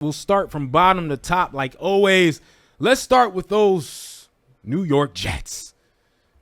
We'll start from bottom to top like always. Let's start with those New York Jets.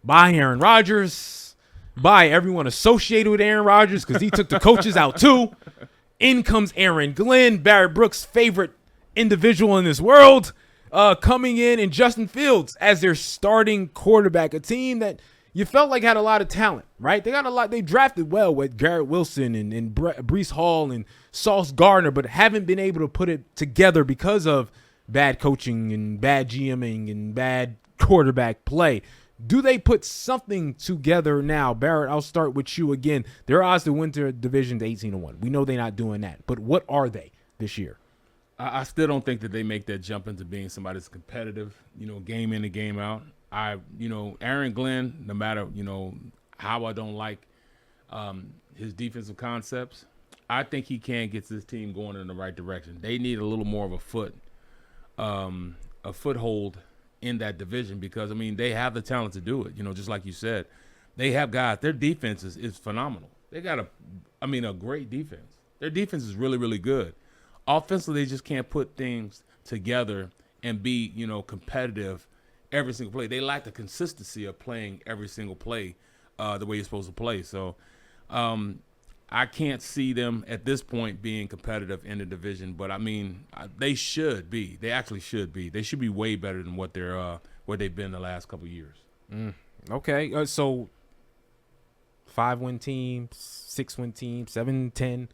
Bye, Aaron Rodgers. Bye, everyone associated with Aaron Rodgers, because he took the coaches out too. In comes Aaron Glenn, Barrett Brooks' favorite individual in this world, coming in, and Justin Fields as their starting quarterback, a team that you felt like had a lot of talent, right? They got a lot. They drafted well with Garrett Wilson and Breece Hall and Sauce Gardner, but haven't been able to put it together because of bad coaching and bad GMing and bad quarterback play. Do they put something together now? Barrett, I'll start with you again. Their odds to win their division 18-1. We know they're not doing that, but what are they this year? I still don't think that they make that jump into being somebody that's competitive, game in and game out. Aaron Glenn, no matter, how I don't like his defensive concepts, I think he can get this team going in the right direction. They need a little more of a foothold in that division because, they have the talent to do it. Just like you said, they have guys. Their defense is phenomenal. They got a great defense. Their defense is really, really good. Offensively, they just can't put things together and be, competitive every single play. They lack the consistency of playing every single play the way you're supposed to play. So I can't see them at this point being competitive in the division, but they should be. They actually should be. They should be way better than what they've been the last couple of years. Okay, so 5-win team, 6-win team, 7-10.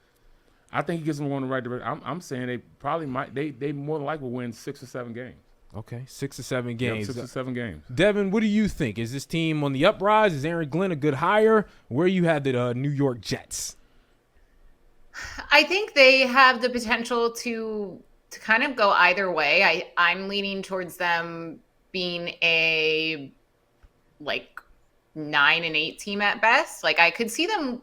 I think he gets them going in the right direction. I'm saying they probably might. They more than likely will win 6 or 7 games. Okay, 6 or 7 games. Yep, 6 or 7 games. Devin, what do you think? Is this team on the uprise? Is Aaron Glenn a good hire? Where you have the New York Jets? I think they have the potential to kind of go either way. I'm leaning towards them being a 9-8 team at best. I could see them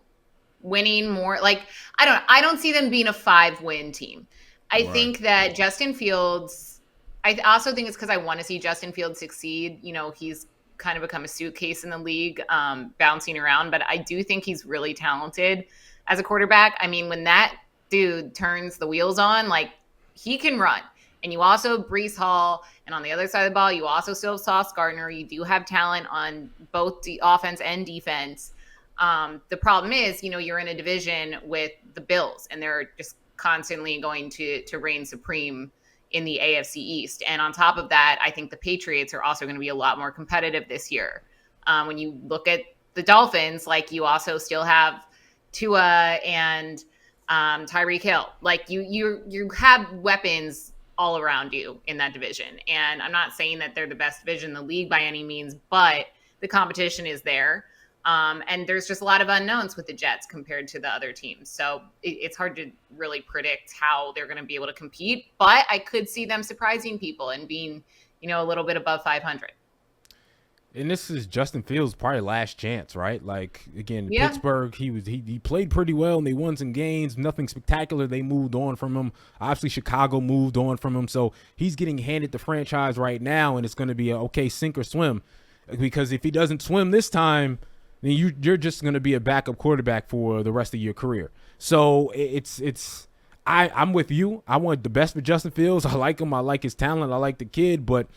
winning more. I don't see them being a 5-win team. I think that Justin Fields, I also think it's because I want to see Justin Fields succeed. He's kind of become a suitcase in the league, bouncing around, but I do think he's really talented as a quarterback. When that dude turns the wheels on, he can run. And you also have Breece Hall, and on the other side of the ball, you also still have Sauce Gardner. You do have talent on both the offense and defense. The problem is, you're in a division with the Bills, and they're just constantly going to reign supreme in the AFC East. And on top of that, I think the Patriots are also going to be a lot more competitive this year. When you look at the Dolphins, you also still have Tua and Tyreek Hill. You have weapons all around you in that division. And I'm not saying that they're the best division in the league by any means, but the competition is there. And there's just a lot of unknowns with the Jets compared to the other teams. So it's hard to really predict how they're going to be able to compete. But I could see them surprising people and being, a little bit above 500. And this is Justin Fields' probably last chance, right? Pittsburgh, he played pretty well and they won some games. Nothing spectacular. They moved on from him. Obviously, Chicago moved on from him. So he's getting handed the franchise right now, and it's going to be sink or swim. Because if he doesn't swim this time, then you're just going to be a backup quarterback for the rest of your career. So I'm with you. I want the best for Justin Fields. I like him. I like his talent. I like the kid, but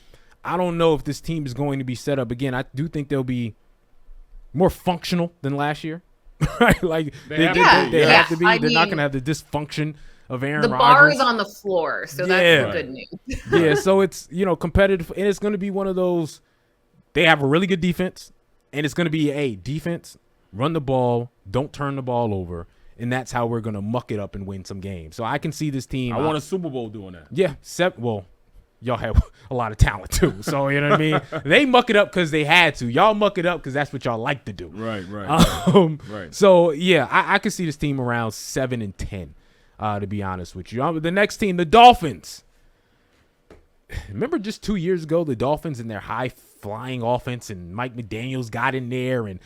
I don't know if this team is going to be set up again. I do think they'll be more functional than last year. Right? They have to be. They're not going to have the dysfunction of Aaron Rodgers. The bar is on the floor, so that's good news. Yeah, so it's, competitive, and it's going to be one of those. They have a really good defense. And it's going to be a defense, run the ball, don't turn the ball over, and that's how we're going to muck it up and win some games. So I can see this team. I want a Super Bowl doing that. Yeah. Y'all have a lot of talent too. So, you know what I mean? They muck it up because they had to. Y'all muck it up because that's what y'all like to do. Right. Right. So, yeah, I can see this team around 7-10, to be honest with you. The next team, the Dolphins. Remember just 2 years ago, the Dolphins and their high-flying offense, and Mike McDaniels got in there and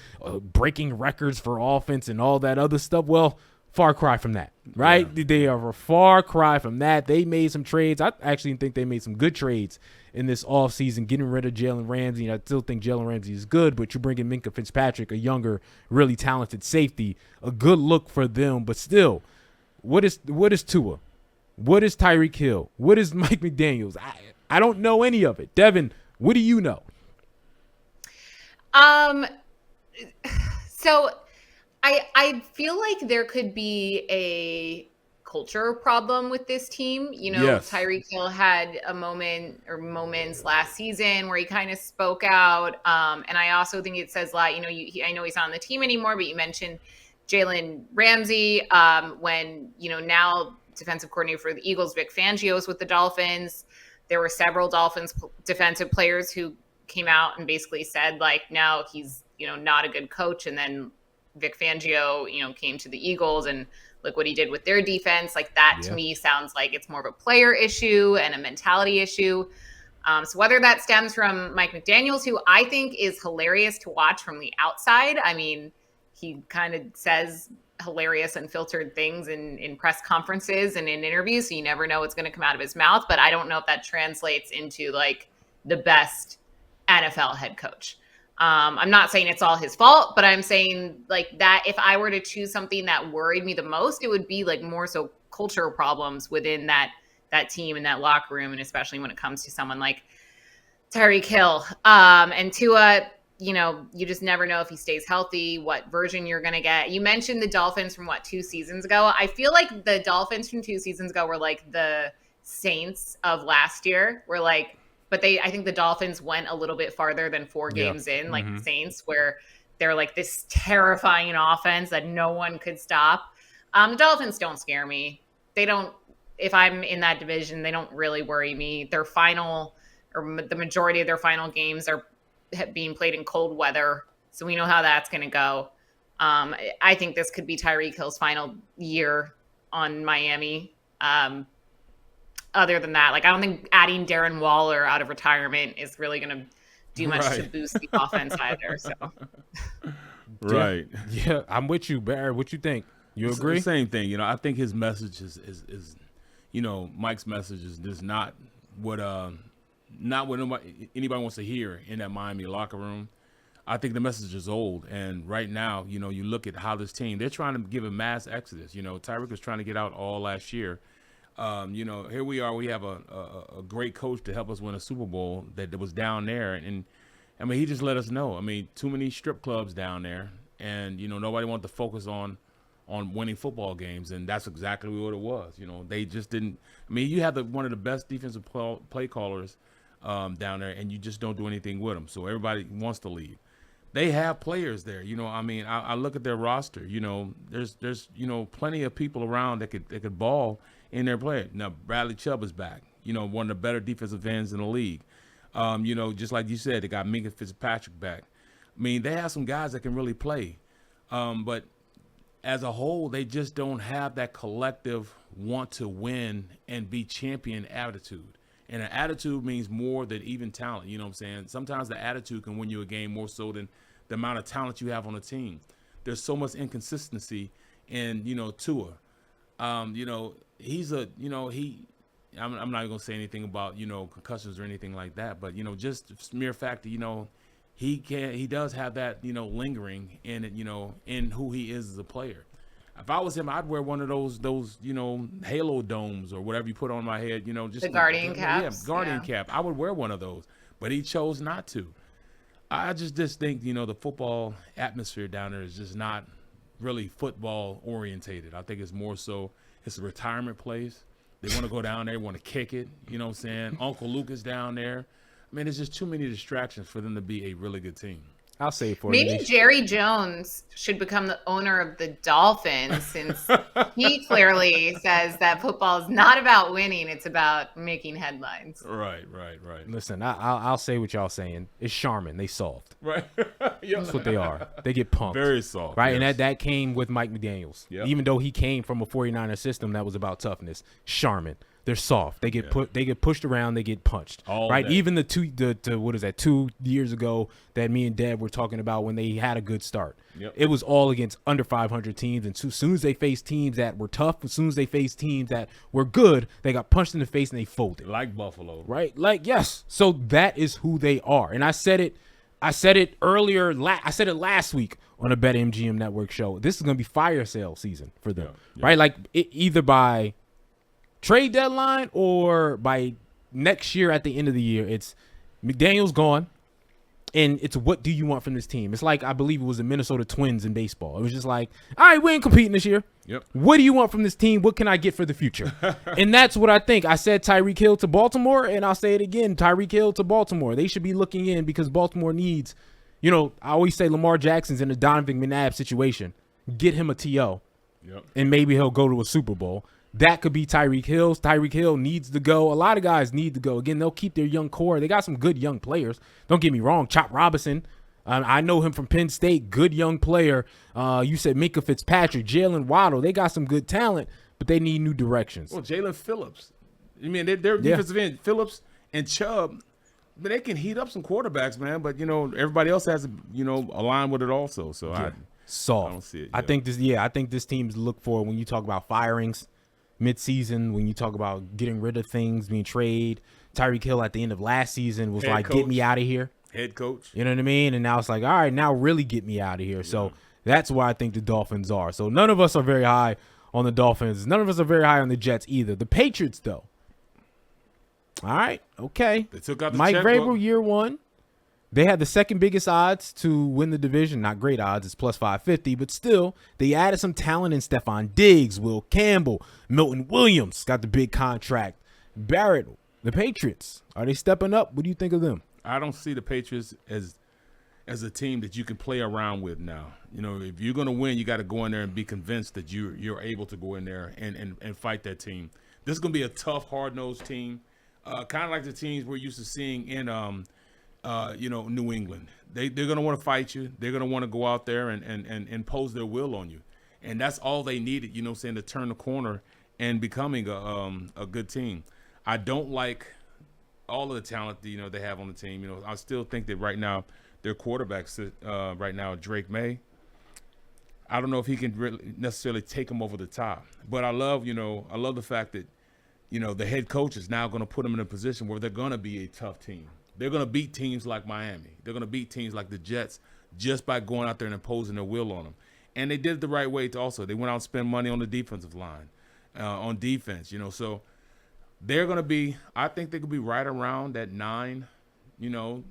breaking records for offense and all that other stuff? Well, far cry from that, right? Yeah. They are a far cry from that. They made some trades. I actually think they made some good trades in this offseason, getting rid of Jalen Ramsey. I still think Jalen Ramsey is good, but you bring in Minkah Fitzpatrick, a younger, really talented safety, a good look for them. But still, what is Tua? What is Tyreek Hill? What is Mike McDaniels? I don't know any of it. Devin, what do you know? So I feel like there could be a culture problem with this team. Yes. Tyreek Hill had a moment or moments last season where he kind of spoke out. And I also think it says a lot. I know he's not on the team anymore, but you mentioned Jalen Ramsey. When, now defensive coordinator for the Eagles, Vic Fangio, is with the Dolphins. There were several Dolphins defensive players who came out and basically said, like, no, he's, not a good coach. And then Vic Fangio, came to the Eagles and look what he did with their defense. Like that to me sounds like it's more of a player issue and a mentality issue. So whether that stems from Mike McDaniels, who I think is hilarious to watch from the outside. I mean, he kind of says hilarious unfiltered things in press conferences and in interviews. So you never know what's going to come out of his mouth, but I don't know if that translates into like the best NFL head coach. I'm not saying it's all his fault, but I'm saying like that if I were to choose something that worried me the most, it would be like more so cultural problems within that team and that locker room. And especially when it comes to someone like Tyreek Hill, and Tua, you just never know if he stays healthy, what version you're going to get. You mentioned the Dolphins from 2 seasons ago. I feel like the Dolphins from 2 seasons ago were like the Saints of last year. But I think the Dolphins went a little bit farther than 4 games in, like the Saints, where they're like this terrifying offense that no one could stop. The Dolphins don't scare me. They don't, if I'm in that division, they don't really worry me. Their final, or the majority of their final games are being played in cold weather. So we know how that's going to go. I think this could be Tyreek Hill's final year on Miami. Other than that, like I don't think adding Darren Waller out of retirement is really going to do much to boost the offense either. So, right, yeah, I'm with you, Barry. What you think? You agree? The same thing. I think his message is Mike's message is just not what anybody wants to hear in that Miami locker room. I think the message is old, and right now, you look at how this team, they're trying to give a mass exodus. Tyreek was trying to get out all last year. Here we are. We have a great coach to help us win a Super Bowl that was down there. And I mean, he just let us know. I mean, too many strip clubs down there. And, nobody wanted to focus on winning football games. And that's exactly what it was. They just didn't. I mean, you have one of the best defensive play callers down there, and you just don't do anything with them. So everybody wants to leave. They have players there. I mean, I look at their roster. There's plenty of people around that could ball in their play. Now, Bradley Chubb is back, one of the better defensive ends in the league. Just like you said, they got Minka Fitzpatrick back. I mean, they have some guys that can really play. But as a whole, they just don't have that collective want to win and be champion attitude. And an attitude means more than even talent. You know what I'm saying? Sometimes the attitude can win you a game more so than the amount of talent you have on a team. There's so much inconsistency in, Tua. He's I'm not going to say anything about, concussions or anything like that, but, just mere fact that, he does have that, lingering in it, in who he is as a player. If I was him, I'd wear one of those, halo domes or whatever you put on my head, just the guardian caps. Yeah, guardian cap. I would wear one of those, but he chose not to. I just think, the football atmosphere down there is just not really football orientated. I think it's more so it's a retirement place. They want to go down there, want to kick it. You know what I'm saying? Uncle Luke is down there. I mean, there's just too many distractions for them to be a really good team. I'll say it for you. Maybe you. Jerry Jones should become the owner of the Dolphins, since he clearly says that football is not about winning; it's about making headlines. Right. Listen, I'll say what y'all saying. It's Charmin. They soft. Right. That's what they are. They get pumped. Very soft. Right, yes. and that came with Mike McDaniels. Yep. Even though he came from a 49er system that was about toughness. Charmin. They're soft. They get They get pushed around. They get punched. All right. Day. Even the 2 years ago that me and Deb were talking about when they had a good start. Yep. It was all against under 500 teams. And as soon as they faced teams that were tough, as soon as they faced teams that were good, they got punched in the face and they folded. Like Buffalo. Right. Like, yes. So that is who they are. And I said it earlier. I said it last week on a BetMGM Network show. This is going to be fire sale season for them. Yeah. Right. Like either by trade deadline or by next year at the end of the year, it's McDaniel's gone. And it's what do you want from this team? It's like, I believe it was the Minnesota Twins in baseball. It was just like, all right, we ain't competing this year. Yep. What do you want from this team? What can I get for the future? And that's what I think. I said Tyreek Hill to Baltimore, and I'll say it again, Tyreek Hill to Baltimore. They should be looking in because Baltimore needs, I always say Lamar Jackson's in a Donovan McNabb situation. Get him a TO, and maybe he'll go to a Super Bowl. That could be Tyreek Hill. Tyreek Hill needs to go. A lot of guys need to go. Again, they'll keep their young core. They got some good young players. Don't get me wrong. Chop Robinson, I know him from Penn State. Good young player. You said Minkah Fitzpatrick, Jalen Waddle. They got some good talent, but they need new directions. Well, Jalen Phillips. I mean, they're defensive end. Phillips and Chubb, but they can heat up some quarterbacks, man. But, everybody else has to, align with it also. So I don't see it. I think this team's look for when you talk about firings mid-season, when you talk about getting rid of things, being trade. Tyreek Hill at the end of last season was get me out of here. Head coach. You know what I mean? And now it's like, all right, now really get me out of here. Yeah. So that's where I think the Dolphins are. So none of us are very high on the Dolphins. None of us are very high on the Jets either. The Patriots, though. All right, okay. They took out the Mike Vrabel, year one. They had the second biggest odds to win the division. Not great odds. It's plus 550. But still, they added some talent in Stephon Diggs, Will Campbell, Milton Williams got the big contract. Barrett, the Patriots, are they stepping up? What do you think of them? I don't see the Patriots as a team that you can play around with now. If you're going to win, you got to go in there and be convinced that you're able to go in there and fight that team. This is going to be a tough, hard-nosed team, kind of like the teams we're used to seeing in New England. They're going to want to fight you. They're going to want to go out there and impose their will on you. And that's all they needed, to turn the corner and becoming a good team. I don't like all of the talent that, they have on the team. I still think that right now their quarterbacks right now, Drake May, I don't know if he can really necessarily take them over the top. But I love the fact that, the head coach is now going to put them in a position where they're going to be a tough team. They're going to beat teams like Miami. They're going to beat teams like the Jets just by going out there and imposing their will on them. And they did it the right way also. They went out and spent money on the defensive line, on defense, So they're going to be – I think they could be right around that 8, 9,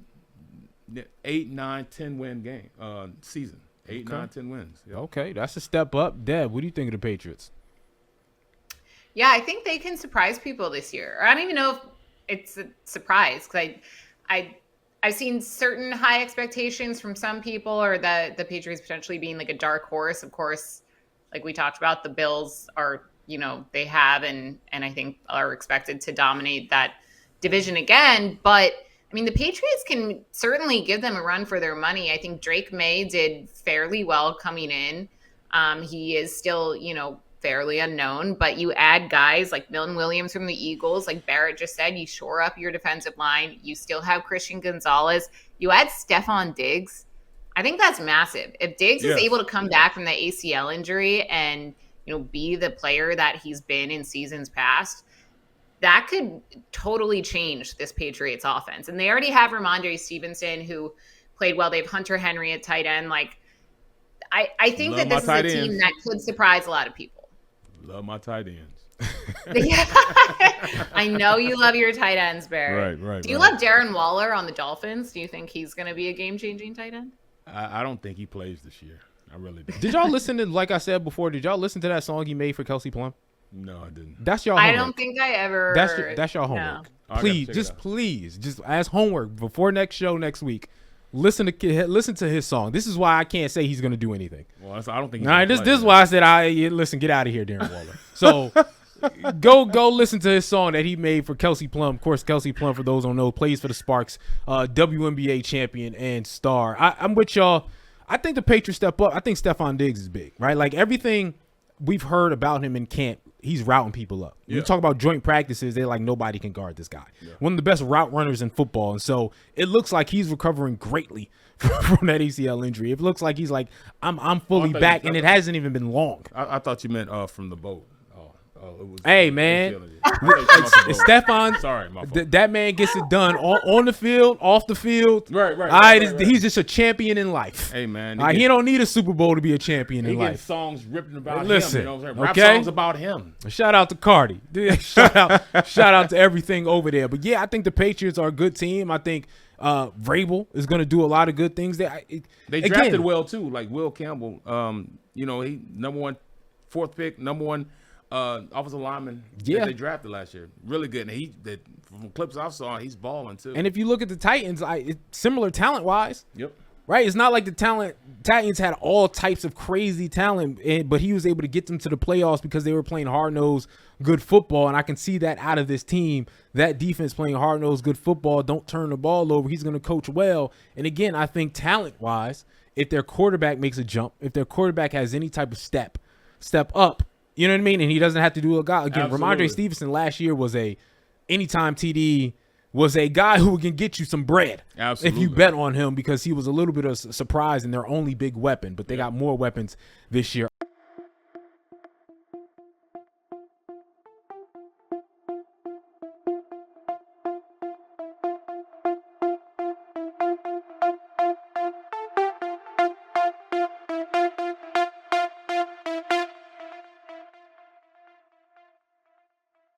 10-win game season. 8, 9, 10 wins. Yep. Okay, that's a step up. Deb, what do you think of the Patriots? Yeah, I think they can surprise people this year. I don't even know if it's a surprise because I've seen certain high expectations from some people, or the Patriots potentially being like a dark horse. Of course, like we talked about, the Bills are, they have and I think are expected to dominate that division again. But I mean, the Patriots can certainly give them a run for their money. I think Drake May did fairly well coming in. He is still, fairly unknown, but you add guys like Milton Williams from the Eagles, like Barrett just said, you shore up your defensive line. You still have Christian Gonzalez. You add Stephon Diggs. I think that's massive. If Diggs is able to come back from the ACL injury and, be the player that he's been in seasons past, that could totally change this Patriots offense. And they already have Ramondre Stevenson, who played well. They have Hunter Henry at tight end. Like, I think that this is a team that could surprise a lot of people. Love my tight ends. I know you love your tight ends, Barry. Right. Do you love Darren Waller on the Dolphins? Do you think he's going to be a game-changing tight end? I don't think he plays this year. I really don't. Did y'all listen to, like I said before, did y'all listen to that song he made for Kelsey Plum? No, I didn't. That's y'all homework. I don't think I ever. That's y'all homework. No. Please, just as homework before next show next week. Listen to his song. This is why I can't say he's going to do anything. Well, I don't think. All right, this is why I said, listen, get out of here, Darren Waller. So go listen to his song that he made for Kelsey Plum. Of course, Kelsey Plum, for those who don't know, plays for the Sparks, WNBA champion and star. I'm with y'all. I think the Patriots step up. I think Stephon Diggs is big, right? Like everything we've heard about him in camp, he's routing people up. Yeah. You talk about joint practices, they're like, nobody can guard this guy. Yeah. One of the best route runners in football. And so it looks like he's recovering greatly from that ACL injury. It looks like he's like, I'm fully back, and it hasn't even been long. I thought you meant from the boat. it was. Hey, man. Stefan, Sorry, my fault. that man gets it done on the field, off the field. Right. He's just a champion in life. Hey, man. He don't need a Super Bowl to be a champion in He getting life. songs written about Listen, him. You know what I'm saying? Rap okay? songs about him. Shout out to Cardi. shout out to everything over there. But yeah, I think the Patriots are a good team. I think Vrabel is going to do a lot of good things there. They drafted well too, like Will Campbell. You know, he number 1, 4th pick, number 1 offensive lineman that they drafted last year. Really good. And from clips I saw, he's balling too. And if you look at the Titans, similar talent wise. Yep. Right, it's not like the Titans had all types of crazy talent, but he was able to get them to the playoffs because they were playing hard-nosed, good football, and I can see that out of this team. That defense playing hard-nosed, good football, don't turn the ball over. He's going to coach well. And again, I think talent-wise, if their quarterback makes a jump, if their quarterback has any type of step up, you know what I mean, and he doesn't have to do a guy again. Ramondre Stevenson last year was a anytime TD. Was a guy who can get you some bread if you bet on him because he was a little bit of a surprise and their only big weapon, but they got more weapons this year.